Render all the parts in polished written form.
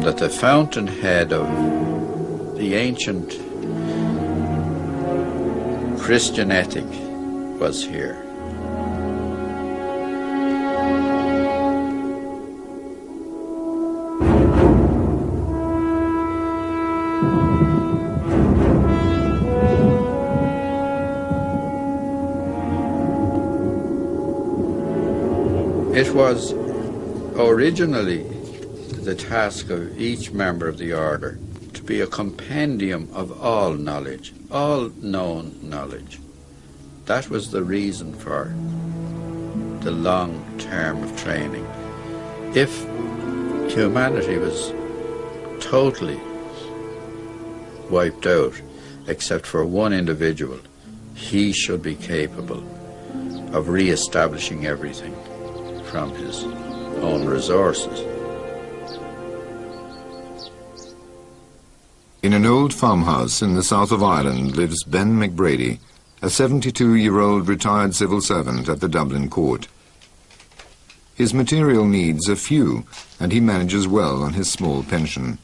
that the fountainhead of the ancient Christian ethic was here. It was originally the task of each member of the order to be a compendium of all knowledge, all known knowledge. That was the reason for the long term of training. If humanity was totally wiped out, except for one individual, he should be capable of re-establishing everything from his own resources. In an old farmhouse in the south of Ireland lives Ben McBrady, a 72-year-old retired civil servant at the Dublin court. His material needs are few, and he manages well on his small pension.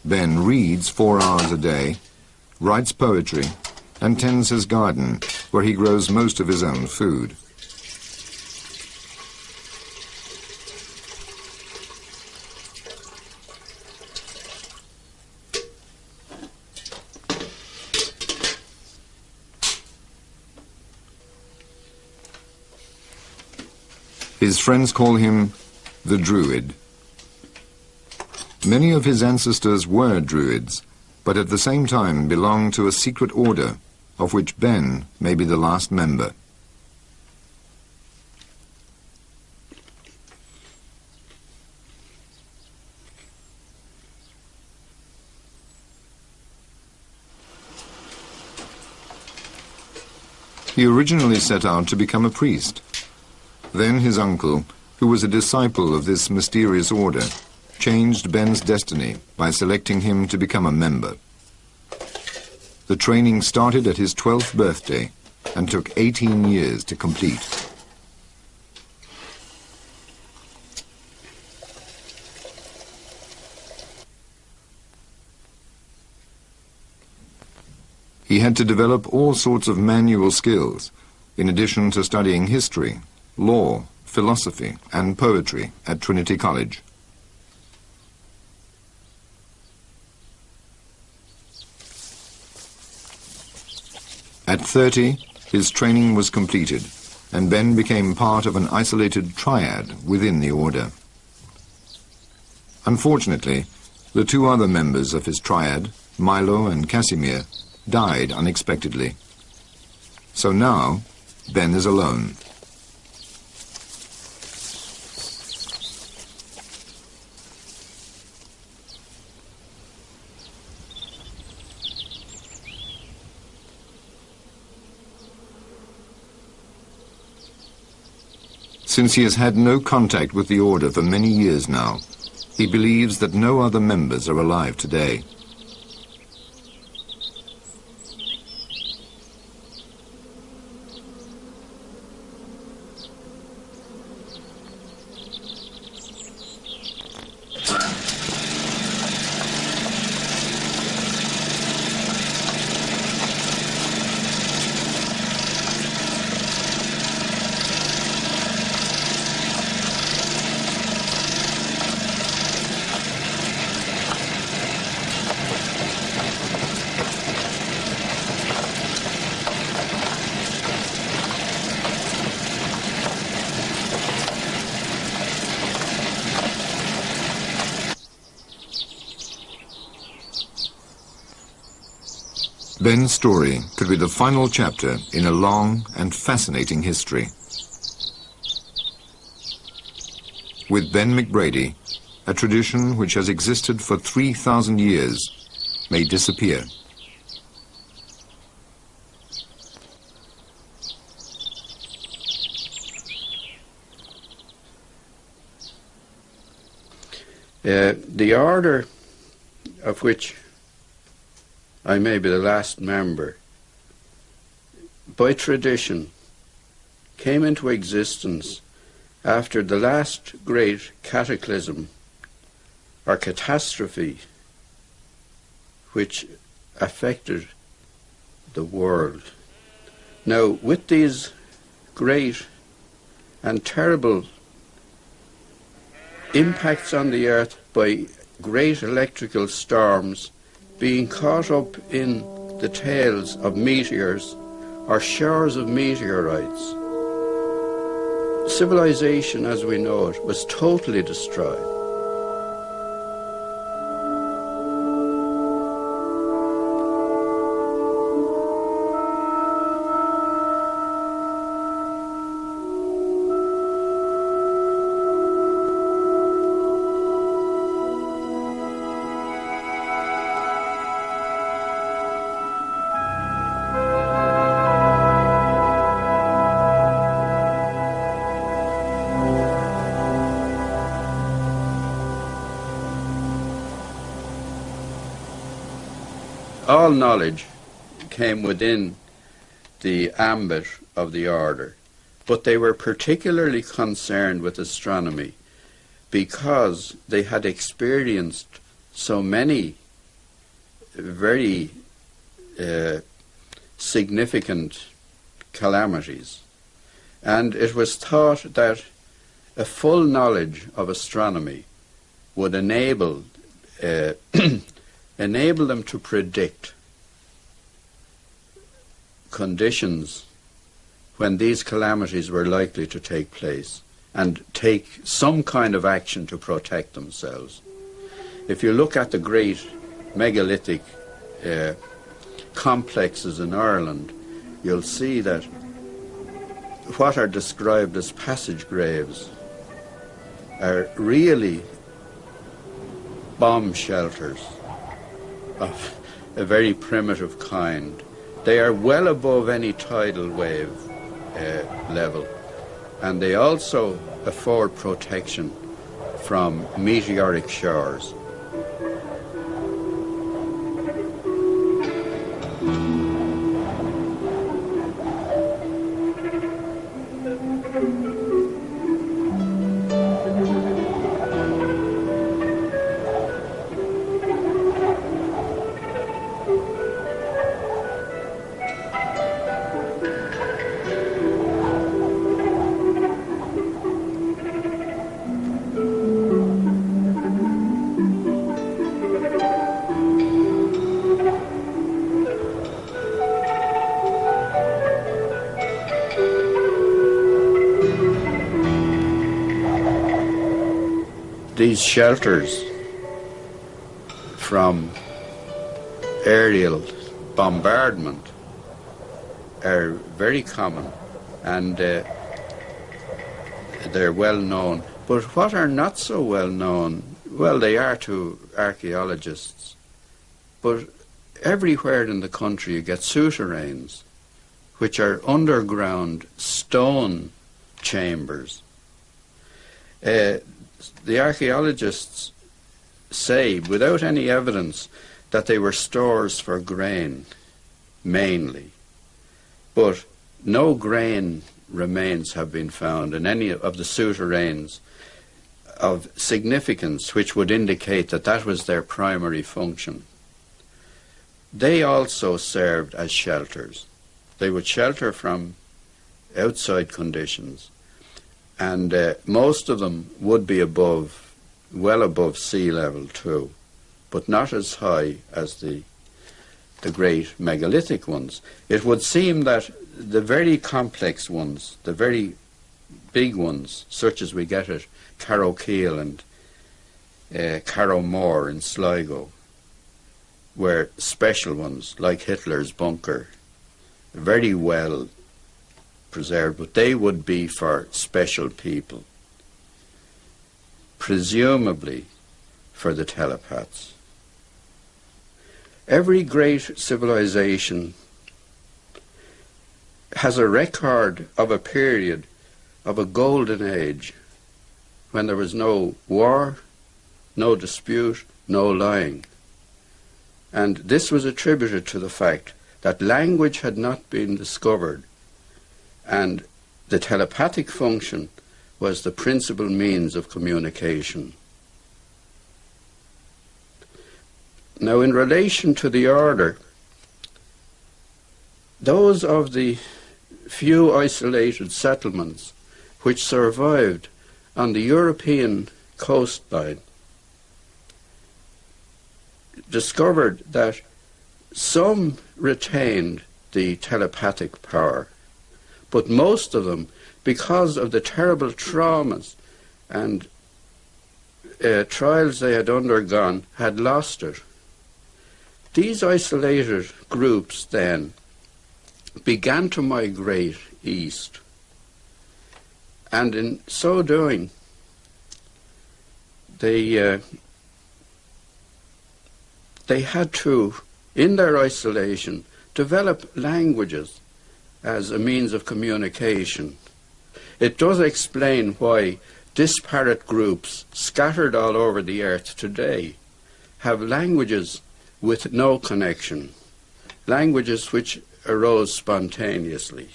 Ben reads 4 hours a day, writes poetry, and tends his garden, where he grows most of his own food. His friends call him the Druid. Many of his ancestors were Druids, but at the same time belonged to a secret order, of which Ben may be the last member. He originally set out to become a priest. Then his uncle, who was a disciple of this mysterious order, changed Ben's destiny by selecting him to become a member. The training started at his 12th birthday and took 18 years to complete. He had to develop all sorts of manual skills, in addition to studying history, law, philosophy, and poetry at Trinity College. At 30, his training was completed, and Ben became part of an isolated triad within the order. Unfortunately, the 2 other members of his triad, Milo and Casimir, died unexpectedly. So now, Ben is alone. Since he has had no contact with the order for many years now, he believes that no other members are alive today. Ben's story could be the final chapter in a long and fascinating history. With Ben McBrady, a tradition which has existed for 3,000 years may disappear. The order of which I may be the last member, by tradition, came into existence after the last great cataclysm or catastrophe which affected the world. Now, with these great and terrible impacts on the earth by great electrical storms being caught up in the tails of meteors or showers of meteorites, civilization as we know it was totally destroyed. All knowledge came within the ambit of the order, but they were particularly concerned with astronomy because they had experienced so many very significant calamities. And it was thought that a full knowledge of astronomy would enable enable them to predict conditions when these calamities were likely to take place and take some kind of action to protect themselves. If you look at the great megalithic complexes in Ireland, you'll see that what are described as passage graves are really bomb shelters of a very primitive kind. They are well above any tidal wave level, and they also afford protection from meteoric showers. These shelters from aerial bombardment are very common, and they're well known. But what are not so well known, well, they are to archaeologists, but everywhere in the country you get souterrains, which are underground stone chambers. The archaeologists say, without any evidence, that they were stores for grain, mainly. But no grain remains have been found in any of the souterrains of significance which would indicate that that was their primary function. They also served as shelters. They would shelter from outside conditions, and most of them would be well above sea level too, but not as high as the great megalithic ones. It would seem that the very complex ones, the very big ones, such as we get at Carrowkeel and Carrowmore in Sligo, were special ones, like Hitler's bunker, very well preserved, but they would be for special people, presumably for the telepaths. Every great civilization has a record of a period of a golden age when there was no war, no dispute, no lying. And this was attributed to the fact that language had not been discovered, and the telepathic function was the principal means of communication. Now, in relation to the order, those of the few isolated settlements which survived on the European coastline discovered that some retained the telepathic power, but most of them, because of the terrible traumas and trials they had undergone, had lost it. These isolated groups then began to migrate east, and in so doing they had to, in their isolation, develop languages as a means of communication. It does explain why disparate groups scattered all over the earth today have languages with no connection, languages which arose spontaneously.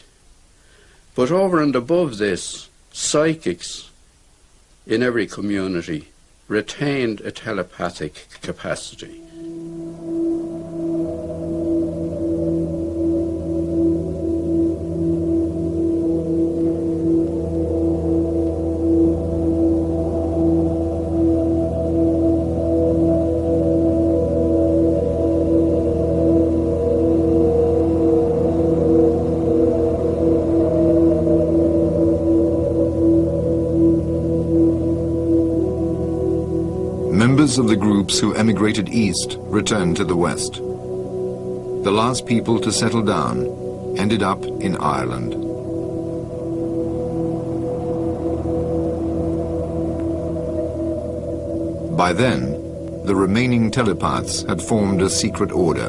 But over and above this, psychics in every community retained a telepathic capacity. Members of the groups who emigrated east returned to the west. The last people to settle down ended up in Ireland. By then, the remaining telepaths had formed a secret order.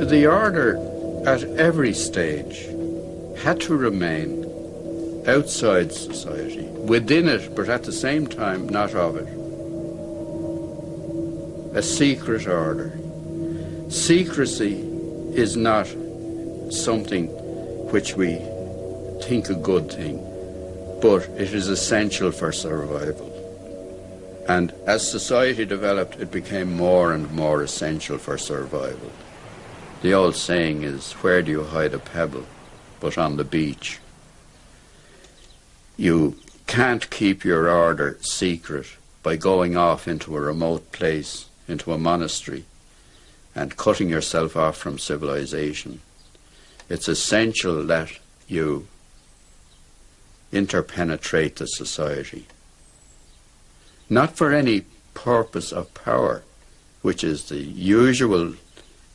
The order at every stage had to remain outside society, within it, but at the same time not of it. A secret order. Secrecy is not something which we think a good thing, but it is essential for survival. And as society developed, it became more and more essential for survival. The old saying is, where do you hide a pebble but on the beach? You can't keep your order secret by going off into a remote place, into a monastery, and cutting yourself off from civilization. It's essential that you interpenetrate the society. Not for any purpose of power, which is the usual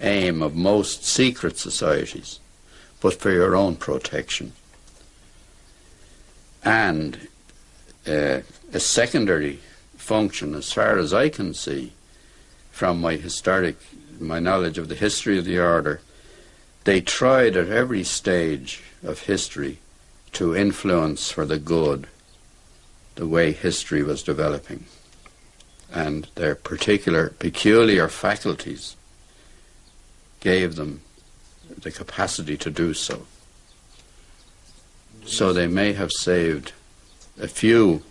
aim of most secret societies, but for your own protection. And a secondary function, as far as I can see, from my knowledge of the history of the order, they tried at every stage of history to influence for the good the way history was developing. And their peculiar faculties gave them the capacity to do so. So they may have saved a few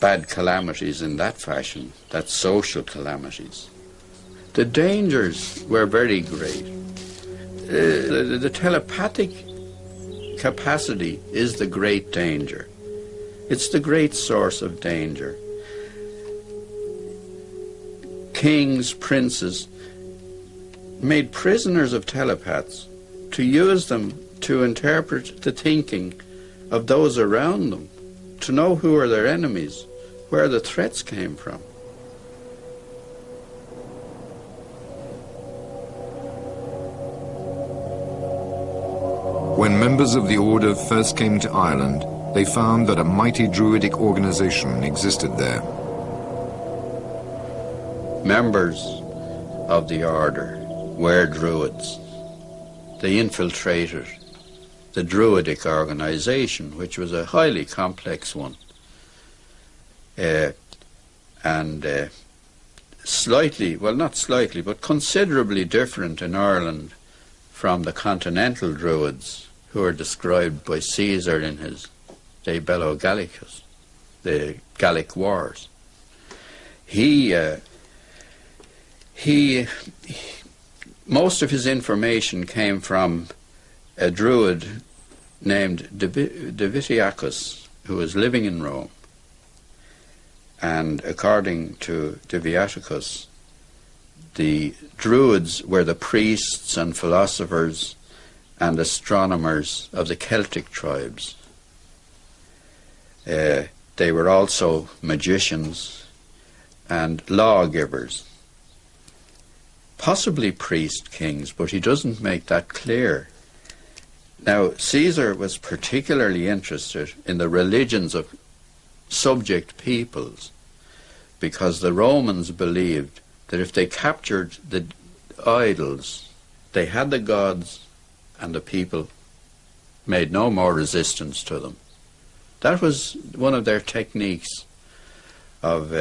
bad calamities in that fashion, that's social calamities. The dangers were very great. The telepathic capacity is the great danger. It's the great source of danger. Kings, princes, made prisoners of telepaths to use them to interpret the thinking of those around them, to know who are their enemies, where the threats came from. When members of the order first came to Ireland, they found that a mighty Druidic organization existed there. Members of the order were Druids. They infiltrated the Druidic organization, which was a highly complex one, and slightly, well, not slightly, but considerably different in Ireland from the continental Druids who are described by Caesar in his De Bello Gallicus. the Gallic Wars. Most of his information came from a Druid named Divitiacus, who was living in Rome. And according to Divitiacus, the Druids were the priests and philosophers and astronomers of the Celtic tribes. They were also magicians and lawgivers, possibly priest kings, but he doesn't make that clear. Now, Caesar was particularly interested in the religions of subject peoples, because the Romans believed that if they captured the idols, they had the gods and the people made no more resistance to them. That was one of their techniques of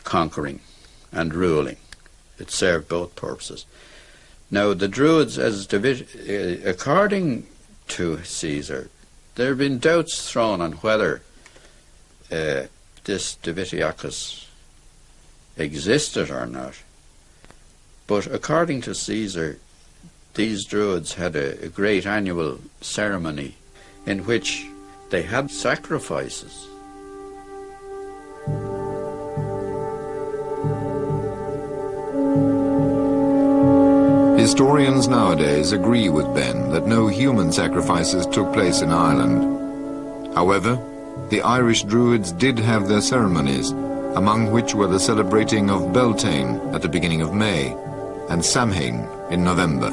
conquering and ruling. It served both purposes. Now, the Druids, according to Caesar, there have been doubts thrown on whether this Divitiacus existed or not. But according to Caesar, these Druids had a great annual ceremony in which they had sacrifices. Historians nowadays agree with Ben that no human sacrifices took place in Ireland. However, the Irish Druids did have their ceremonies, among which were the celebrating of Beltane at the beginning of May and Samhain in November.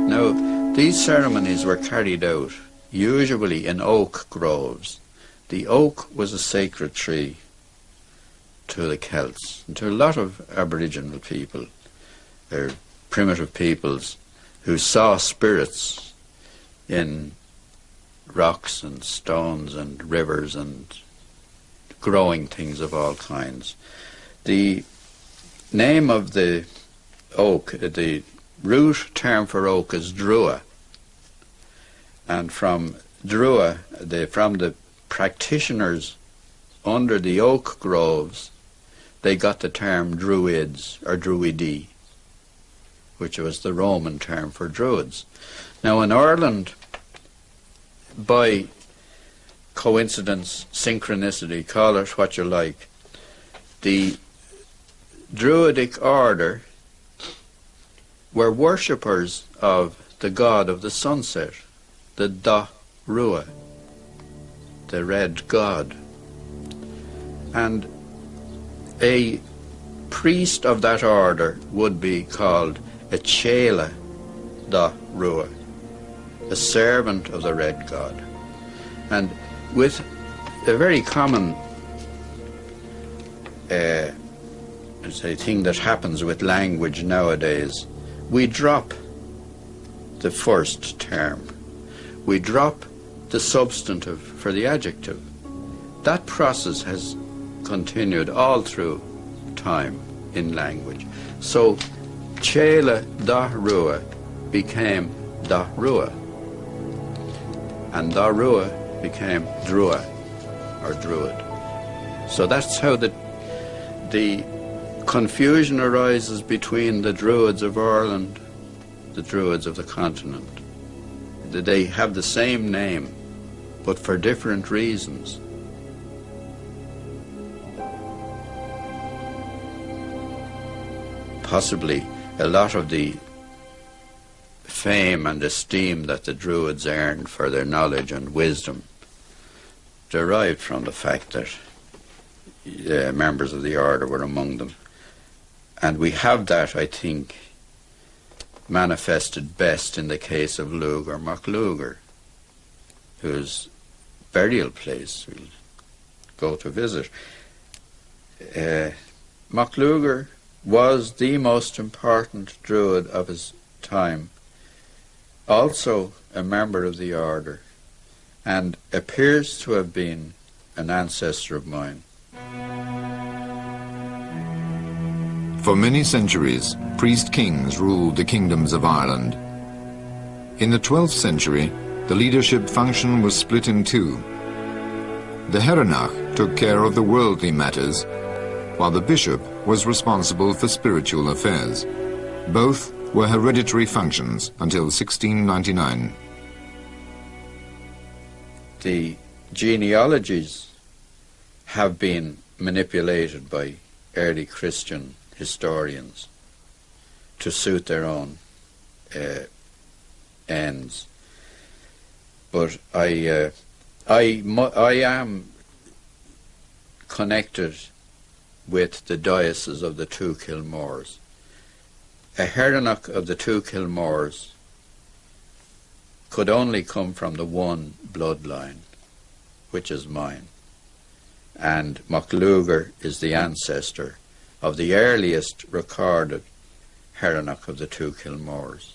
Now, these ceremonies were carried out usually in oak groves. The oak was a sacred tree to the Celts and to a lot of Aboriginal people, or primitive peoples, who saw spirits in rocks and stones and rivers and growing things of all kinds. The name of the oak, the root term for oak is drua, and from drua, from the practitioners under the oak groves, they got the term Druids or Druidi, which was the Roman term for Druids. Now in Ireland, by coincidence, synchronicity, call it what you like, the Druidic order were worshippers of the god of the sunset, the Da Rua, the red god. And a priest of that order would be called a Chela Da Rua, a servant of the red god. And with a very common thing that happens with language nowadays, we drop the first term. We drop the substantive for the adjective. That process has continued all through time in language. So Chela Da Rua became Da Rua, and Da Rua became Drua or Druid. So that's how the confusion arises between the Druids of Ireland, the Druids of the continent. They have the same name, but for different reasons. Possibly a lot of the fame and esteem that the Druids earned for their knowledge and wisdom derived from the fact that members of the order were among them. And we have that, I think, manifested best in the case of Lugar MacLugar, whose burial place we'll go to visit. MacLugar was the most important Druid of his time, also a member of the order, and appears to have been an ancestor of mine. For many centuries, priest kings ruled the kingdoms of Ireland. In the 12th century, the leadership function was split in two. The Herenach took care of the worldly matters, while the bishop was responsible for spiritual affairs. Both were hereditary functions until 1699. The genealogies have been manipulated by early Christian historians to suit their own ends. But I am connected with the diocese of the two Kilmores. A Herenach of the two Kilmores could only come from the one bloodline, which is mine. And MacLugar is the ancestor of the earliest recorded Herenach of the two Kilmores.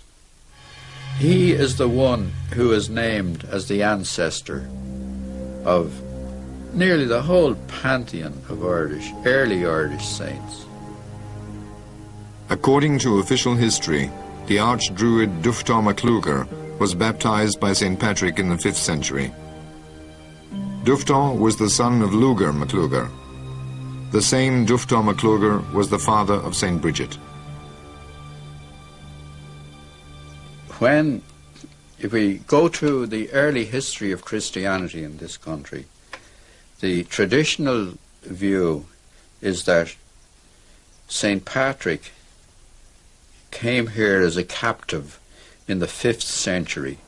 He is the one who is named as the ancestor of nearly the whole pantheon of early Irish saints. According to official history, the Archdruid Duftar MacLugar was baptized by St. Patrick in the 5th century. Duftar was the son of Lugar MacLugar. The same Duftar MacLugar was the father of St. Bridget. If we go to the early history of Christianity in this country, the traditional view is that St. Patrick came here as a captive in the 5th century.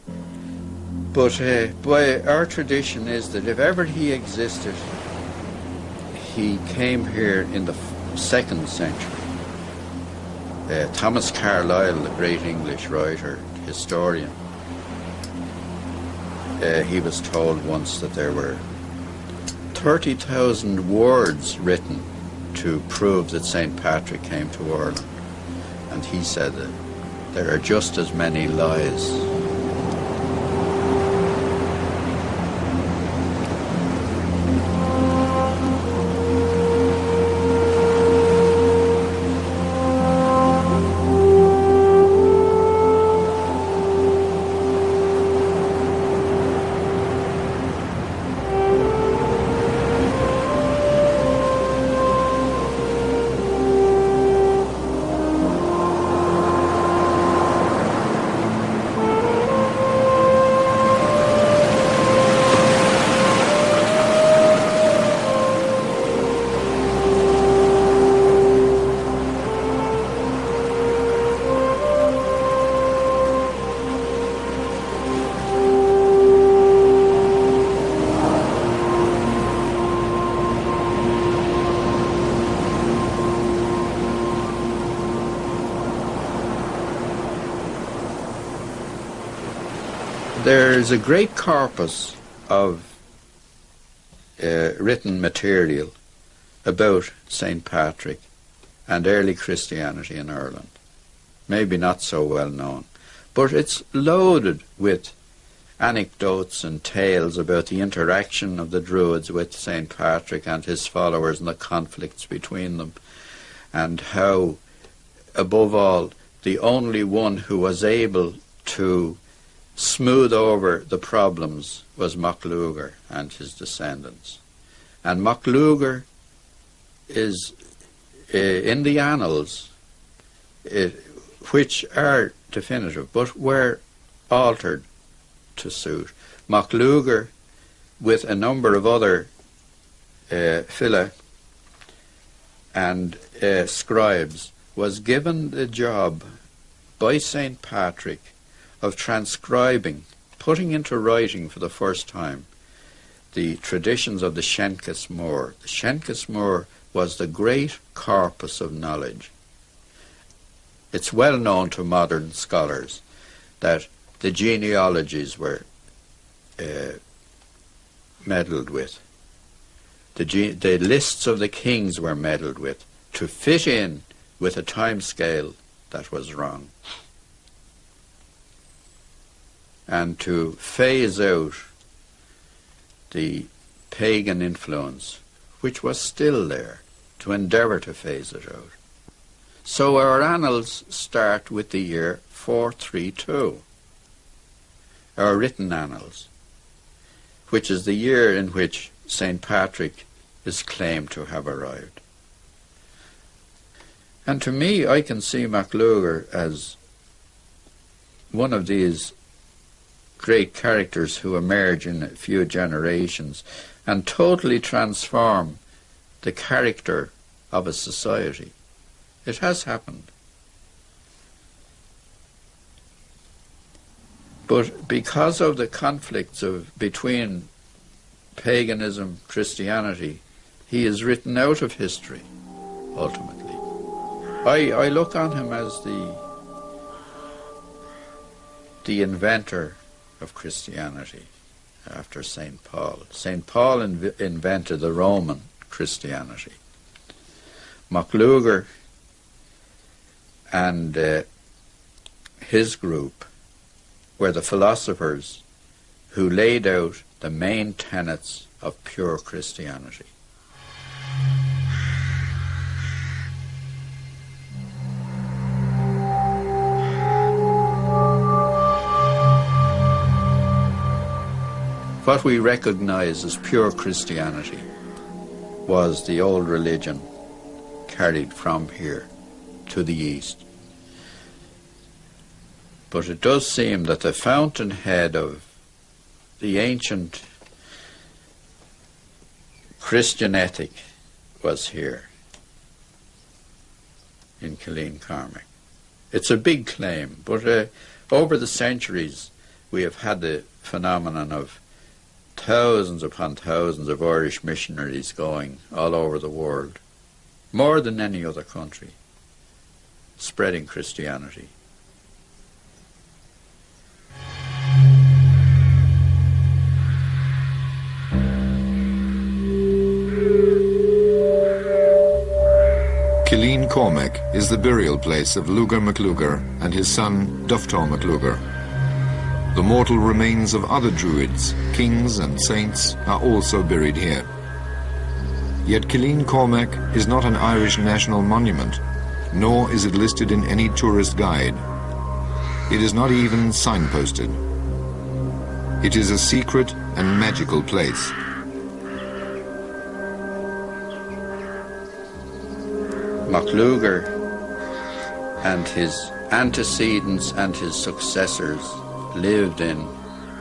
But by our tradition is that if ever he existed, he came here in the 2nd century. Thomas Carlyle, the great English writer, historian, he was told once that there were 30,000 words written to prove that St. Patrick came to Ireland. And he said that there are just as many lies. There's a great corpus of written material about St. Patrick and early Christianity in Ireland. Maybe not so well known, but it's loaded with anecdotes and tales about the interaction of the Druids with St. Patrick and his followers and the conflicts between them, and how, above all, the only one who was able to smooth over the problems was MacLugar and his descendants. And MacLugar is in the annals, which are definitive, but were altered to suit. MacLugar, with a number of other filla and scribes, was given the job by St. Patrick of transcribing, putting into writing for the first time, the traditions of the Shenkis Mór. The Shenkis Mór was the great corpus of knowledge. It's well known to modern scholars that the genealogies were meddled with. The lists of the kings were meddled with to fit in with a time scale that was wrong, and to phase out the pagan influence, which was still there, to endeavour to phase it out. So our annals start with the year 432. our written annals, which is the year in which St. Patrick is claimed to have arrived. And to me, I can see MacLugar as one of these great characters who emerge in a few generations and totally transform the character of a society. It has happened. But because of the conflicts between paganism, Christianity, he is written out of history, ultimately. I look on him as the inventor of Christianity after St. Paul. St. Paul invented the Roman Christianity. MacLugar and his group were the philosophers who laid out the main tenets of pure Christianity. What we recognize as pure Christianity was the old religion carried from here to the east. But it does seem that the fountainhead of the ancient Christian ethic was here in Killeen Cormac. It's a big claim, but over the centuries we have had the phenomenon of thousands upon thousands of Irish missionaries going all over the world, more than any other country, spreading Christianity. Killeen Cormac is the burial place of Lugar MacLugar and his son Duftall MacLugar. The mortal remains of other Druids, kings and saints are also buried here. Yet Killeen Cormac is not an Irish national monument, nor is it listed in any tourist guide. It is not even signposted. It is a secret and magical place. MacLugar and his antecedents and his successors lived in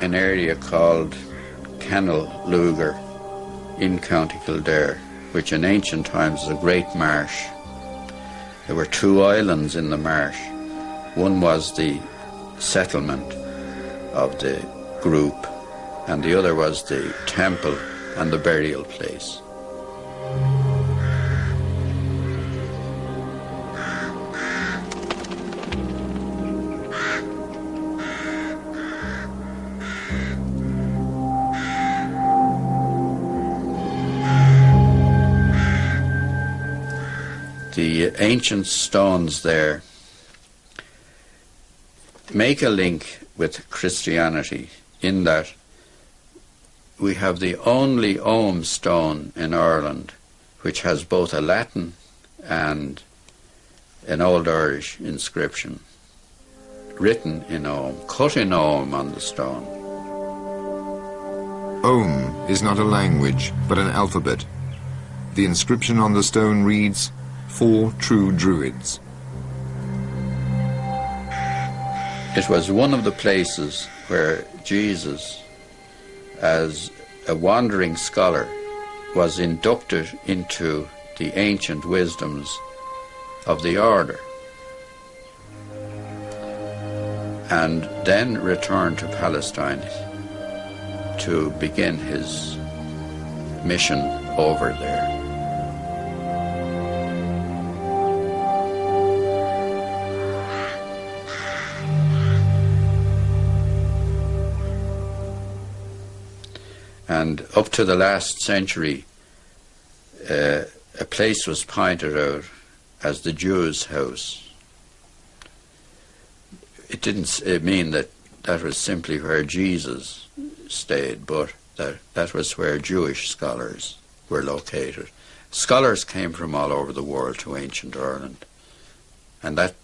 an area called Kennel Lugar in County Kildare, which in ancient times was a great marsh. There were two islands in the marsh. One was the settlement of the group, and the other was the temple and the burial place. The ancient stones there make a link with Christianity in that we have the only Ogham stone in Ireland which has both a Latin and an Old Irish inscription written in Ogham, cut in Ogham on the stone. Ogham is not a language, but an alphabet. The inscription on the stone reads, "For true Druids." It was one of the places where Jesus, as a wandering scholar, was inducted into the ancient wisdoms of the order and then returned to Palestine to begin his mission over there. And up to the last century, a place was pointed out as the Jew's house. It didn't mean that that was simply where Jesus stayed, but that was where Jewish scholars were located. Scholars came from all over the world to ancient Ireland, and that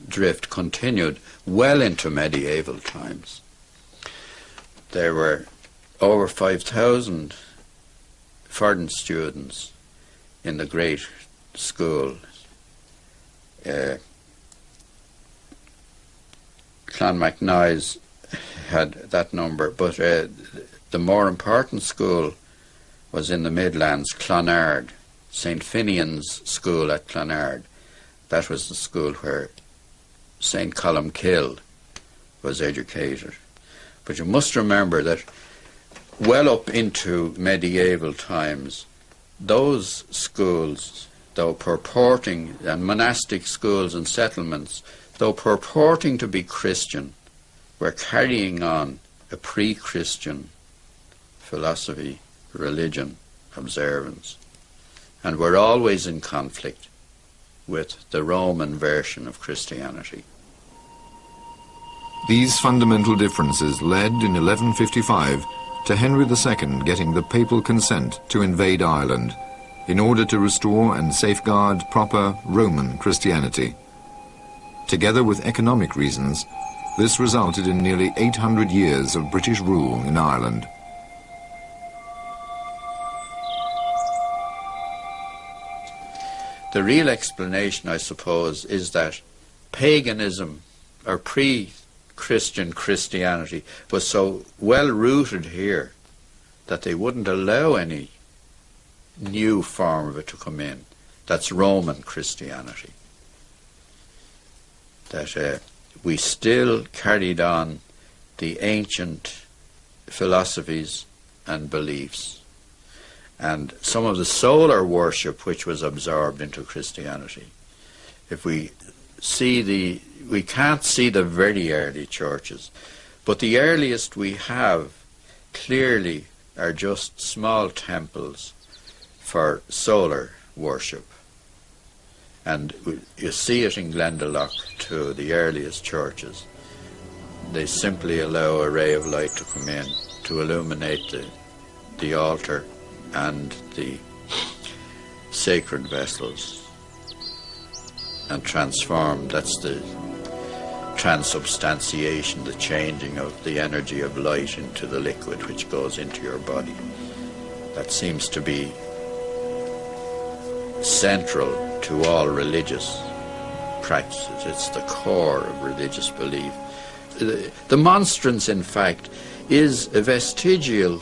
drift continued well into medieval times. there were over 5,000 foreign students in the great school. Clonmacnoise had that number, but the more important school was in the Midlands, Clonard, St. Finian's School at Clonard. That was the school where St. Columkill was educated. But you must remember that well up into medieval times, those schools, though purporting, and monastic schools and settlements, though purporting to be Christian, were carrying on a pre-Christian philosophy, religion, observance, and were always in conflict with the Roman version of Christianity. These fundamental differences led in 1155 to Henry II getting the papal consent to invade Ireland in order to restore and safeguard proper Roman Christianity. Together with economic reasons, this resulted in nearly 800 years of British rule in Ireland. The real explanation, I suppose, is that paganism, or pre-Christian Christianity, was so well rooted here that they wouldn't allow any new form of it to come in. That's Roman Christianity. That we still carried on the ancient philosophies and beliefs, and some of the solar worship which was absorbed into Christianity. If we can't see the very early churches, but the earliest we have clearly are just small temples for solar worship. And you see it in Glendalough too, the earliest churches. They simply allow a ray of light to come in to illuminate the altar and the sacred vessels and transform. That's the transubstantiation, the changing of the energy of light into the liquid which goes into your body. That seems to be central to all religious practices. It's the core of religious belief. The monstrance, in fact, is a vestigial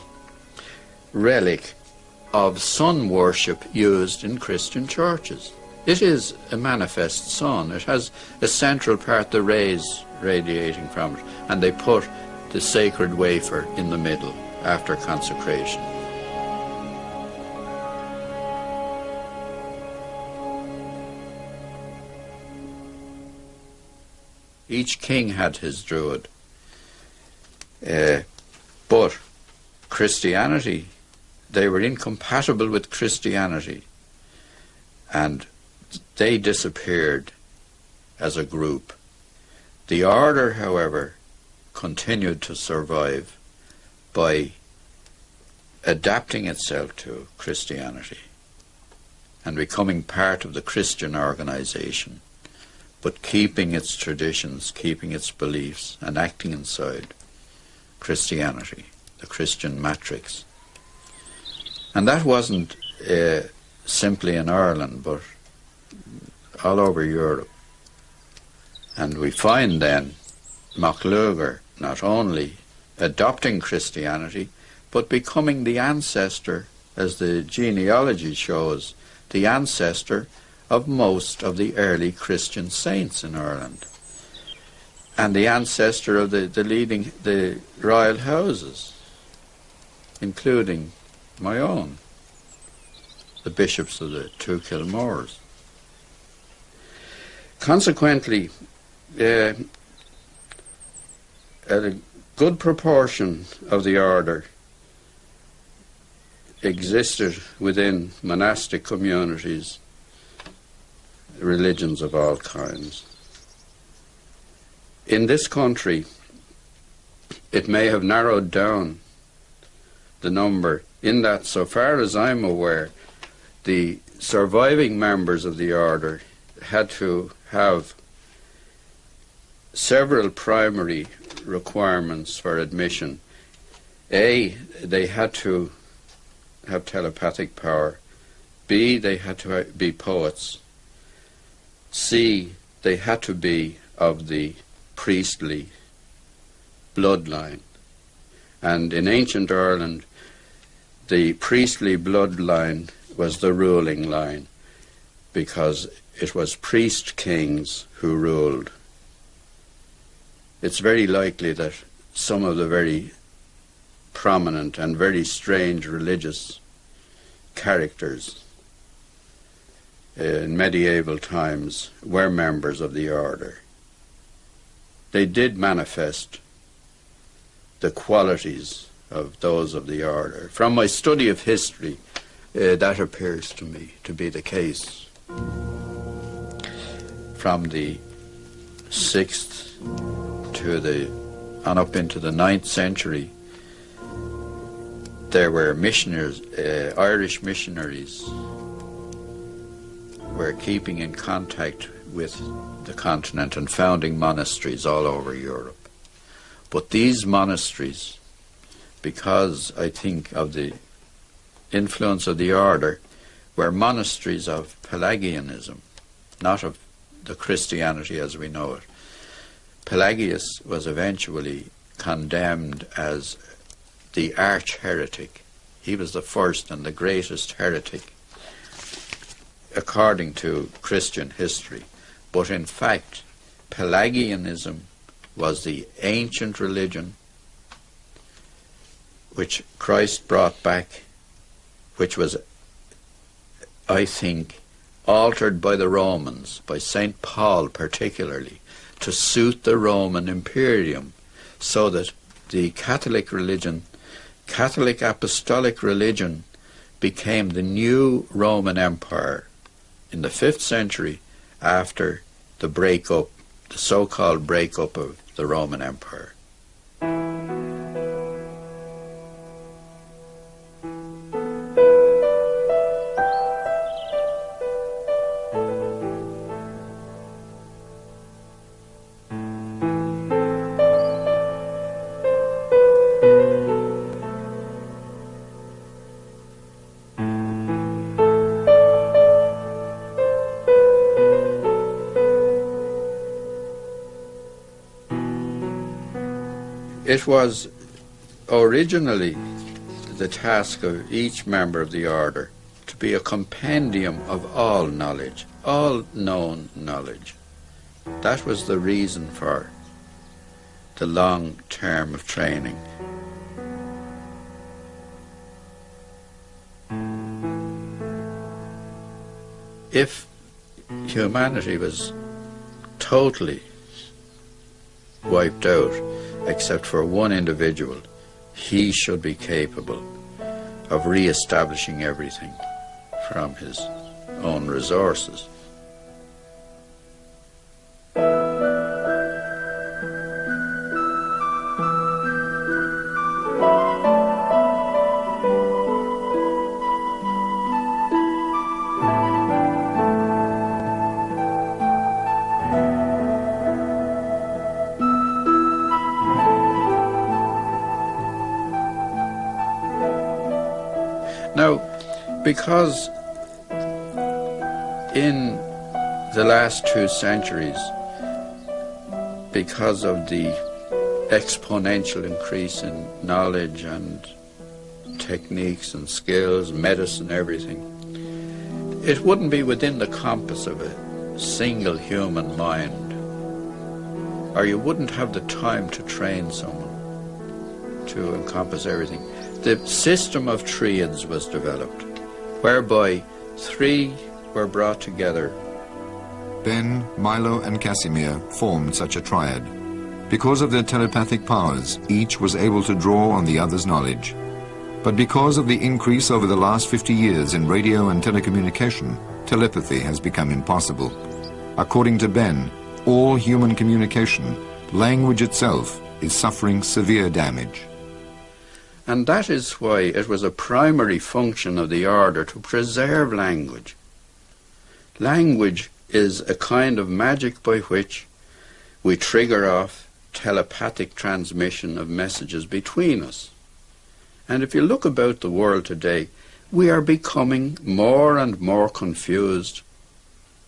relic of sun worship used in Christian churches. It is a manifest sun. It has a central part, the rays radiating from it, and they put the sacred wafer in the middle after consecration. Each king had his Druid. But Christianity, they were incompatible with Christianity, and they disappeared as a group. The order, however, continued to survive by adapting itself to Christianity and becoming part of the Christian organization, but keeping its traditions, keeping its beliefs, and acting inside Christianity, the Christian matrix. And that wasn't simply in Ireland, but all over Europe. And we find then MacLuger not only adopting Christianity, but becoming the ancestor, as the genealogy shows, the ancestor of most of the early Christian saints in Ireland, and the ancestor of the royal houses, including my own, the bishops of the two Kilmores. Consequently, a good proportion of the order existed within monastic communities, religions of all kinds. In this country, it may have narrowed down the number in that, so far as I'm aware, the surviving members of the order had to have several primary requirements for admission. A, they had to have telepathic power. B, they had to be poets. C, they had to be of the priestly bloodline. And in ancient Ireland, the priestly bloodline was the ruling line, because it was priest kings who ruled. It's very likely that some of the very prominent and very strange religious characters in medieval times were members of the order. They did manifest the qualities of those of the order. From my study of history, that appears to me to be the case. From the 6th and up into the 9th century, there were missionaries, Irish missionaries, were keeping in contact with the continent and founding monasteries all over Europe. But these monasteries, because I think of the influence of the order, were monasteries of Pelagianism, not of the Christianity as we know it. Pelagius was eventually condemned as the arch-heretic. He was the first and the greatest heretic according to Christian history. But in fact, Pelagianism was the ancient religion which Christ brought back, which was, I think, altered by the Romans, by St. Paul particularly, to suit the Roman imperium, so that the Catholic religion, Catholic apostolic religion, became the new Roman Empire in the 5th century after the breakup, the so-called breakup of the Roman Empire. It was originally the task of each member of the order to be a compendium of all knowledge, all known knowledge. That was the reason for the long term of training. If humanity was totally wiped out, except for one individual, he should be capable of re-establishing everything from his own resources. Now, because in the last 2 centuries, because of the exponential increase in knowledge and techniques and skills, medicine, everything, it wouldn't be within the compass of a single human mind, or you wouldn't have the time to train someone to encompass everything. The system of Druids was developed, whereby 3 were brought together. Ben, Milo and Casimir formed such a triad. Because of their telepathic powers, each was able to draw on the other's knowledge. But because of the increase over the last 50 years in radio and telecommunication, telepathy has become impossible. According to Ben, all human communication, language itself, is suffering severe damage. And that is why it was a primary function of the order to preserve language. Language is a kind of magic by which we trigger off telepathic transmission of messages between us. And if you look about the world today, we are becoming more and more confused,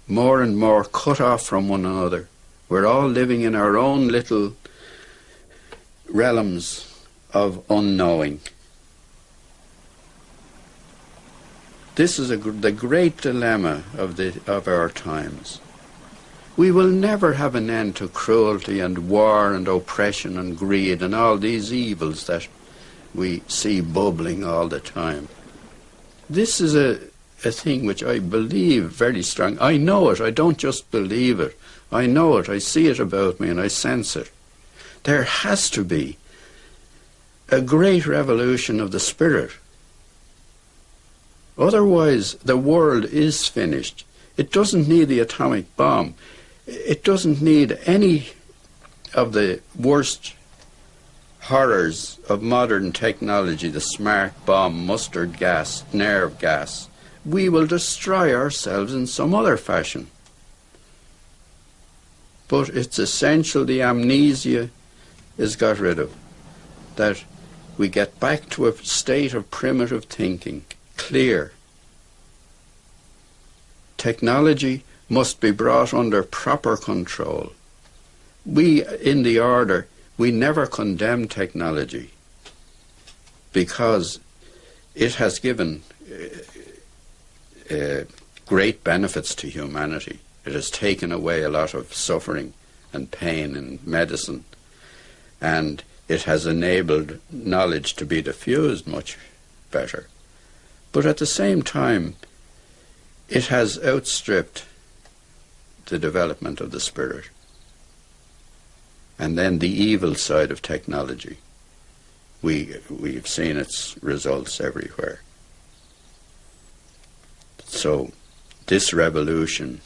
more and more cut off from one another. We're all living in our own little realms of unknowing. This is the great dilemma of our times. We will never have an end to cruelty and war and oppression and greed and all these evils that we see bubbling all the time. This is a thing which I believe very strong. I know it. I don't just believe it. I know it. I see it about me and I sense it. There has to be a great revolution of the spirit. Otherwise, the world is finished. It doesn't need the atomic bomb. It doesn't need any of the worst horrors of modern technology, the smart bomb, mustard gas, nerve gas. We will destroy ourselves in some other fashion. But it's essential the amnesia is got rid of, that we get back to a state of primitive thinking, clear. Technology must be brought under proper control. We, in the order, we never condemn technology because it has given great benefits to humanity. It has taken away a lot of suffering and pain in medicine, and it has enabled knowledge to be diffused much better. But at the same time, it has outstripped the development of the spirit. And then the evil side of technology. We've seen its results everywhere. So this revolution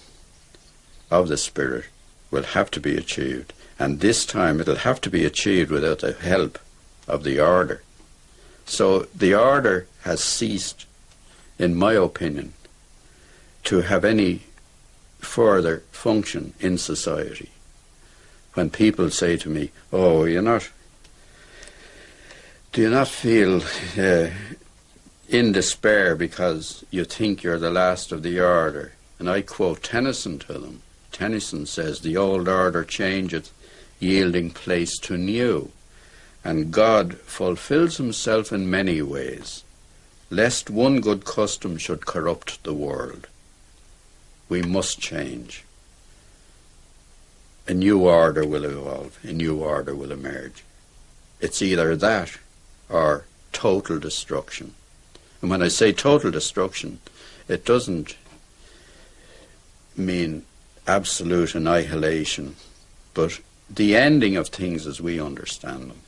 of the spirit will have to be achieved. And this time it'll have to be achieved without the help of the order. So the order has ceased, in my opinion, to have any further function in society. When people say to me, "Oh, do you not feel in despair because you think you're the last of the order?" And I quote Tennyson to them. Tennyson says, "The old order changeth, yielding place to new, and God fulfills himself in many ways, lest one good custom should corrupt the world." We must change. A new order will evolve, a new order will emerge. It's either that or total destruction. And when I say total destruction, it doesn't mean absolute annihilation, but the ending of things as we understand them.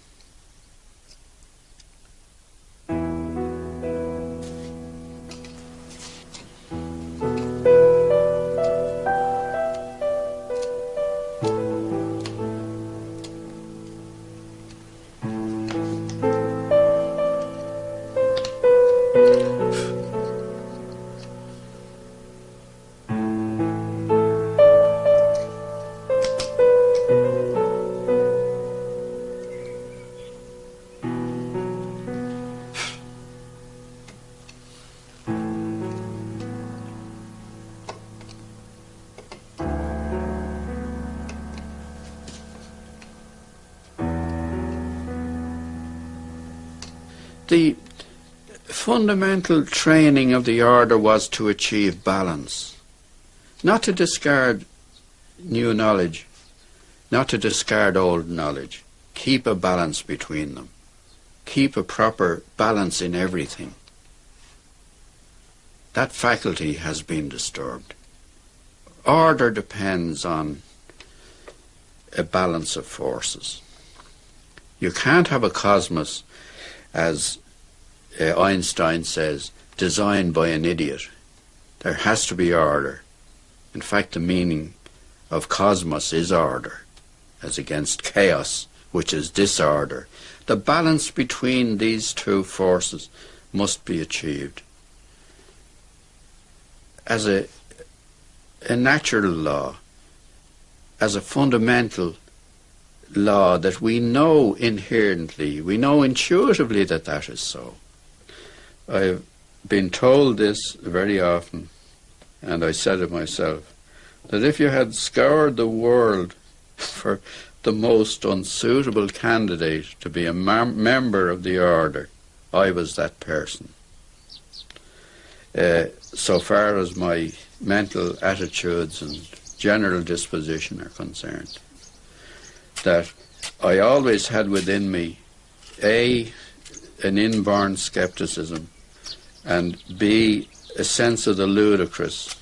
The fundamental training of the order was to achieve balance, not to discard new knowledge, not to discard old knowledge. Keep a balance between them. Keep a proper balance in everything. That faculty has been disturbed. Order depends on a balance of forces. You can't have a cosmos, as Einstein says, designed by an idiot. There has to be order. In fact, the meaning of cosmos is order, as against chaos, which is disorder. The balance between these two forces must be achieved. As a natural law, as a fundamental law that we know inherently, we know intuitively that that is so. I've been told this very often, and I said it myself, that if you had scoured the world for the most unsuitable candidate to be a member of the order, I was that person. So far as my mental attitudes and general disposition are concerned, that I always had within me A, an inborn skepticism, and B, a sense of the ludicrous,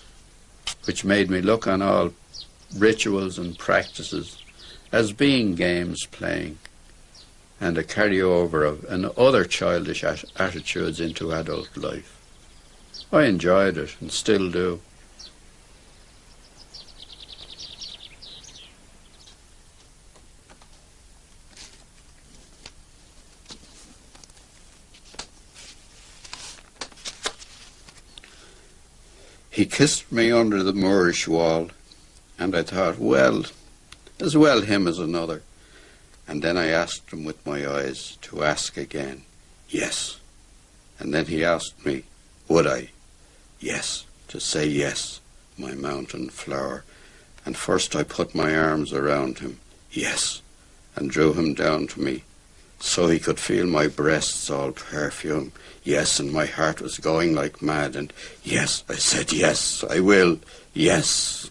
which made me look on all rituals and practices as being games playing, and a carryover of other childish attitudes into adult life. I enjoyed it and still do. He kissed me under the Moorish wall, and I thought, well, as well him as another. And then I asked him with my eyes to ask again, yes. And then he asked me, would I? Yes, to say yes, my mountain flower. And first I put my arms around him, yes, and drew him down to me, so he could feel my breasts all perfume. Yes, and my heart was going like mad, and yes, I said, yes, I will, yes.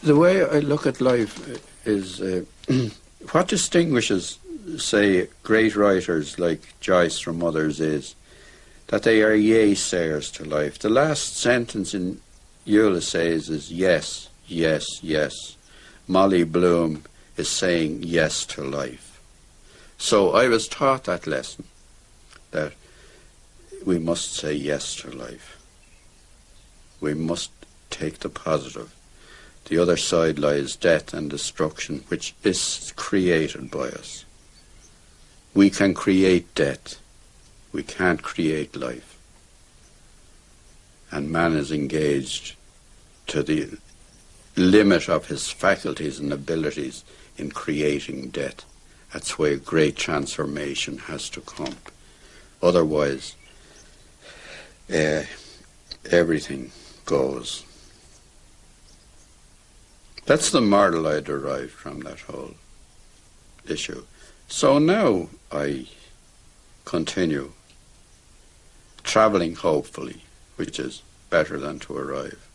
The way I look at life is what distinguishes, say, great writers like Joyce from others is that they are yea-sayers to life. The last sentence in Ulysses is yes, yes, yes. Molly Bloom is saying yes to life. So I was taught that lesson, that we must say yes to life. We must take the positive. The other side lies death and destruction, which is created by us. We can create death. We can't create life. And man is engaged to the limit of his faculties and abilities in creating death. That's why a great transformation has to come. Otherwise, everything goes. That's the moral I derived from that whole issue. So now I continue travelling hopefully, which is better than to arrive.